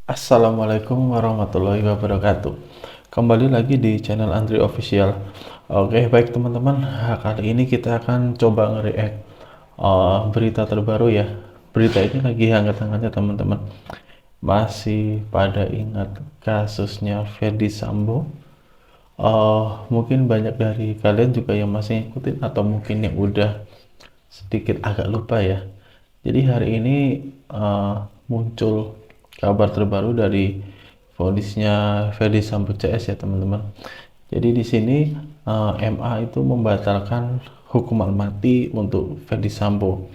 Assalamualaikum warahmatullahi wabarakatuh. Kembali lagi di channel Andri Official. Oke, baik teman-teman. Kali ini kita akan coba nge-react berita terbaru ya. Berita ini lagi hangat-hangatnya teman-teman. Masih pada ingat kasusnya Ferdy Sambo? Mungkin banyak dari kalian juga yang masih ngikutin atau mungkin yang udah sedikit agak lupa ya. Jadi hari ini muncul kabar terbaru dari vonisnya Ferdy Sambo CS ya teman-teman. Jadi di sini MA itu membatalkan hukuman mati untuk Ferdy Sambo.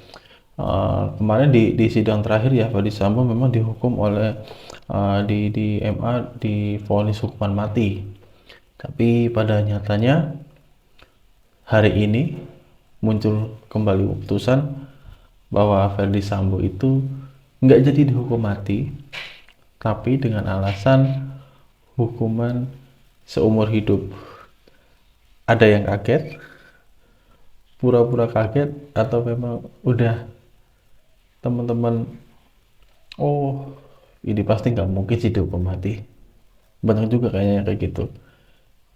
Kemarin di sidang terakhir ya Ferdy Sambo memang dihukum oleh di MA divonis hukuman mati. Tapi pada nyatanya hari ini muncul kembali keputusan bahwa Ferdy Sambo itu nggak jadi dihukum mati, tapi dengan alasan hukuman seumur hidup. Ada yang kaget, pura-pura kaget, atau memang udah teman-teman, oh ini pasti nggak mungkin sih dihukum mati. Banyak juga kayaknya kayak gitu,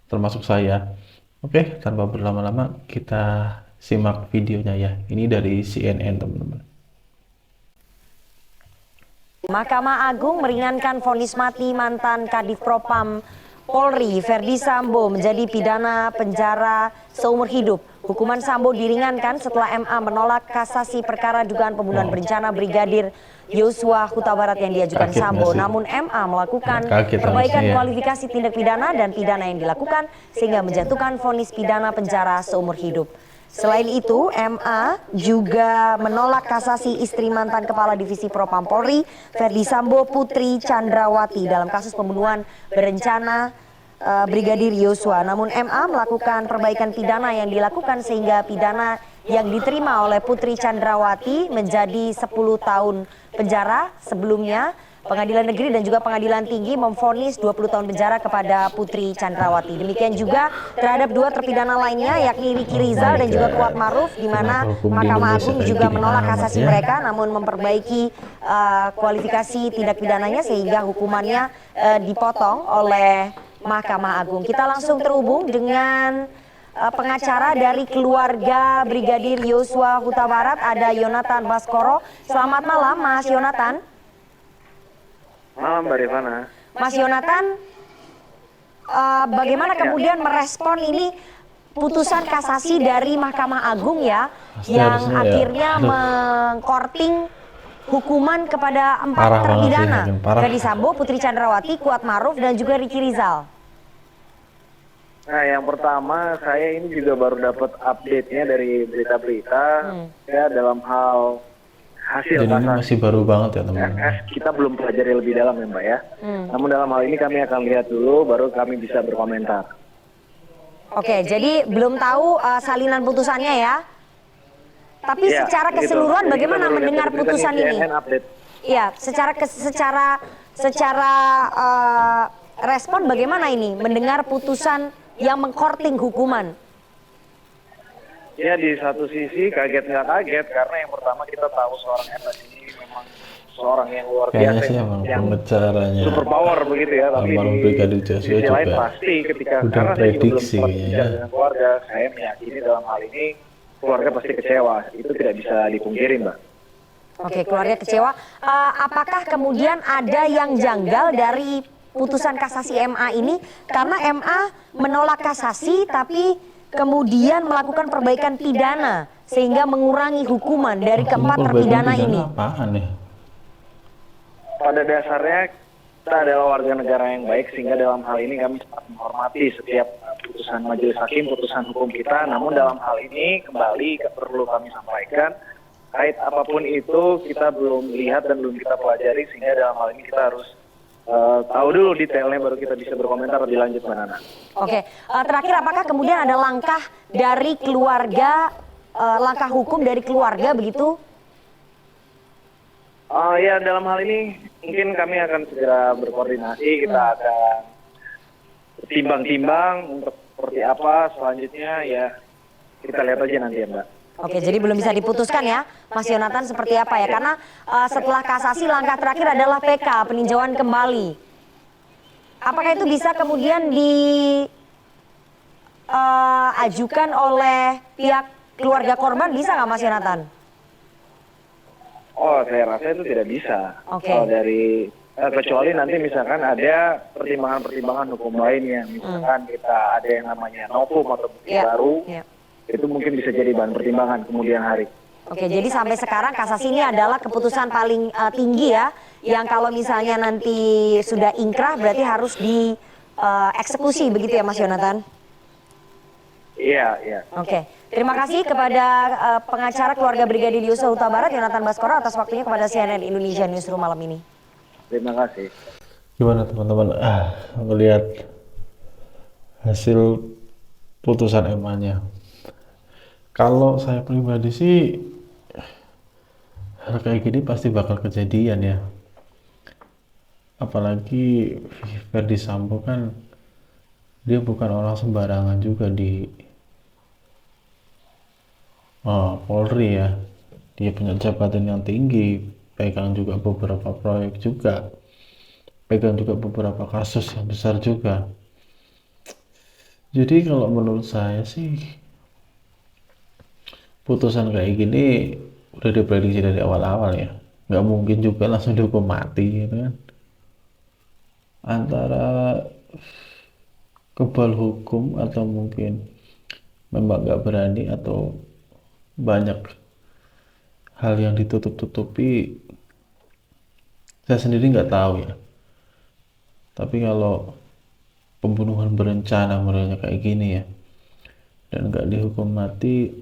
termasuk saya. Oke, tanpa berlama-lama kita simak videonya ya. Ini dari CNN teman-teman. Mahkamah Agung meringankan vonis mati mantan Kadif Propam Polri Ferdy Sambo menjadi pidana penjara seumur hidup. Hukuman Sambo diringankan setelah MA menolak kasasi perkara dugaan pembunuhan berencana Brigadir Yosua Huta Barat yang diajukan Sambo. Namun MA melakukan perbaikan kualifikasi tindak pidana dan pidana yang dilakukan sehingga menjatuhkan vonis pidana penjara seumur hidup. Selain itu, MA juga menolak kasasi istri mantan Kepala Divisi Propam Polri, Ferdy Sambo Putri Chandrawati dalam kasus pembunuhan berencana Brigadir Yosua. Namun MA melakukan perbaikan pidana yang dilakukan sehingga pidana yang diterima oleh Putri Chandrawati menjadi 10 tahun penjara. Sebelumnya Pengadilan Negeri dan juga Pengadilan Tinggi memvonis 20 tahun penjara kepada Putri Chandrawati. Demikian juga terhadap dua terpidana lainnya yakni Ricky Rizal dan juga Kuat Maruf, di mana Mahkamah Agung juga menolak kasasi mereka namun memperbaiki kualifikasi tindak pidananya sehingga hukumannya dipotong oleh Mahkamah Agung. Kita langsung terhubung dengan pengacara dari keluarga Brigadir Yosua Huta Barat, ada Yonatan Baskoro. Selamat malam Mas Yonatan. Malam Mbak Rifana. Mas Yonatan, bagaimana kemudian merespon ini putusan kasasi dari Mahkamah Agung ya, yang akhirnya mengkorting hukuman kepada 4 terpidana, Ferdy Sambo, Putri Chandrawati, Kuat Maruf, dan juga Ricky Rizal. Nah, yang pertama saya ini juga baru dapat update-nya dari berita-berita ya dalam hal hasil jadi ini masih baru banget ya teman-teman. Kita belum pelajari lebih dalam ya Mbak ya. Namun dalam hal ini kami akan lihat dulu baru kami bisa berkomentar. Oke, jadi belum tahu salinan putusannya ya. Tapi ya, secara keseluruhan gitu. Bagaimana mendengar putusan ini? Iya, secara respon bagaimana ini mendengar putusan yang mengkorting hukuman? Ya, di satu sisi kaget nggak kaget karena yang pertama kita tahu seorang FS ini memang seorang yang luar biasa yang super power begitu ya, tapi di sisi lain pasti ketika karena saya juga belum berbicara dengan keluarga, saya meyakini dalam hal ini keluarga pasti kecewa, itu tidak bisa dipungkiri Mbak. Oke, keluarga kecewa. Apakah kemudian ada yang janggal dari putusan kasasi MA ini karena MA menolak kasasi tapi kemudian melakukan perbaikan pidana sehingga mengurangi hukuman dari keempat terpidana ini? Pada dasarnya kita adalah warga negara yang baik sehingga dalam hal ini kami sangat menghormati setiap putusan majelis hakim, putusan hukum kita. Namun dalam hal ini kembali perlu kami sampaikan kait apapun itu kita belum lihat dan belum kita pelajari sehingga dalam hal ini kita harus tahu dulu detailnya baru kita bisa berkomentar lebih lanjut Mbak Nana. Oke, terakhir apakah kemudian ada langkah dari keluarga, langkah hukum dari keluarga begitu? Ya dalam hal ini mungkin kami akan segera berkoordinasi, kita akan timbang-timbang untuk seperti apa selanjutnya ya kita lihat aja nanti ya Mbak. Oke, jadi belum bisa diputuskan ya, Mas Yonatan seperti apa ya? Karena setelah kasasi langkah terakhir adalah PK, peninjauan kembali. Apakah itu bisa kemudian diajukan oleh pihak keluarga korban, bisa nggak Mas Yonatan? Oh, saya rasa itu tidak bisa. Oke. Kalau dari kecuali nanti misalkan ada pertimbangan-pertimbangan hukum lainnya, misalkan kita ada yang namanya novum atau bukti Iya, baru, iya. itu mungkin bisa jadi bahan pertimbangan kemudian hari. Oke, jadi sampai sekarang kasasi ini adalah keputusan paling tinggi ya, yang kalau misalnya nanti sudah ingkrah berarti harus dieksekusi begitu ya Mas Yonatan? Iya, iya. Oke, terima kasih kepada pengacara keluarga Brigadir Yosua Huta Barat Yonatan Baskoro atas waktunya kepada CNN Indonesia Newsroom malam ini. Terima kasih. Gimana teman-teman? Melihat hasil putusan MA-nya. Kalau saya pribadi sih, hal kayak gini pasti bakal kejadian ya. Apalagi Verdi Sambo kan, dia bukan orang sembarangan juga di Polri ya. Dia punya jabatan yang tinggi, pegang juga beberapa proyek juga, pegang juga beberapa kasus yang besar juga. Jadi kalau menurut saya sih, putusan kayak gini udah diprediksi dari awal-awal ya. Nggak mungkin juga langsung dihukum mati gitu kan. Antara kebal hukum atau mungkin memang nggak berani atau banyak hal yang ditutup-tutupi, saya sendiri nggak tahu ya. Tapi kalau pembunuhan berencana modelnya kayak gini ya, dan nggak dihukum mati,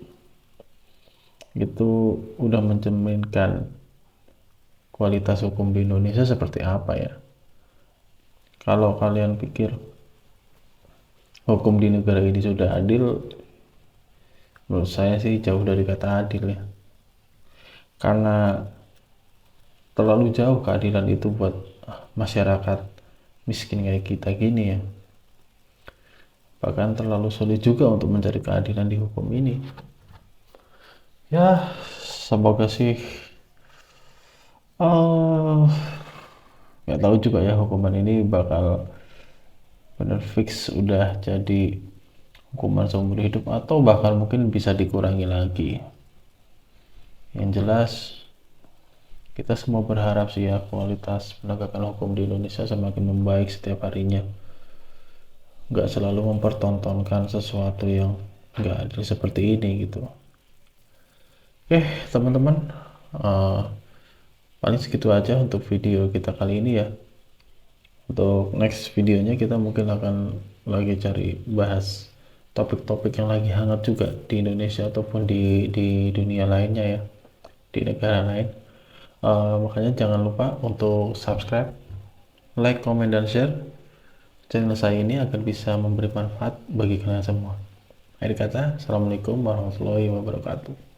itu udah mencerminkan kualitas hukum di Indonesia seperti apa ya. Kalau kalian pikir hukum di negara ini sudah adil, menurut saya sih jauh dari kata adil ya. Karena terlalu jauh keadilan itu buat masyarakat miskin kayak kita gini ya. Bahkan terlalu sulit juga untuk mencari keadilan di hukum ini. Ya, semoga sih nggak tahu juga ya, hukuman ini bakal benar fix udah jadi hukuman seumur hidup atau bahkan mungkin bisa dikurangi lagi. Yang jelas kita semua berharap sih ya, kualitas penegakan hukum di Indonesia semakin membaik setiap harinya. Nggak selalu mempertontonkan sesuatu yang nggak adil seperti ini gitu. Oke teman-teman, paling segitu aja untuk video kita kali ini ya. Untuk next videonya kita mungkin akan lagi cari bahas topik-topik yang lagi hangat juga di Indonesia ataupun di dunia lainnya ya, di negara lain. Makanya jangan lupa untuk subscribe, like, komen, dan share channel saya ini agar bisa memberi manfaat bagi kalian semua. Akhir kata, Assalamualaikum warahmatullahi wabarakatuh.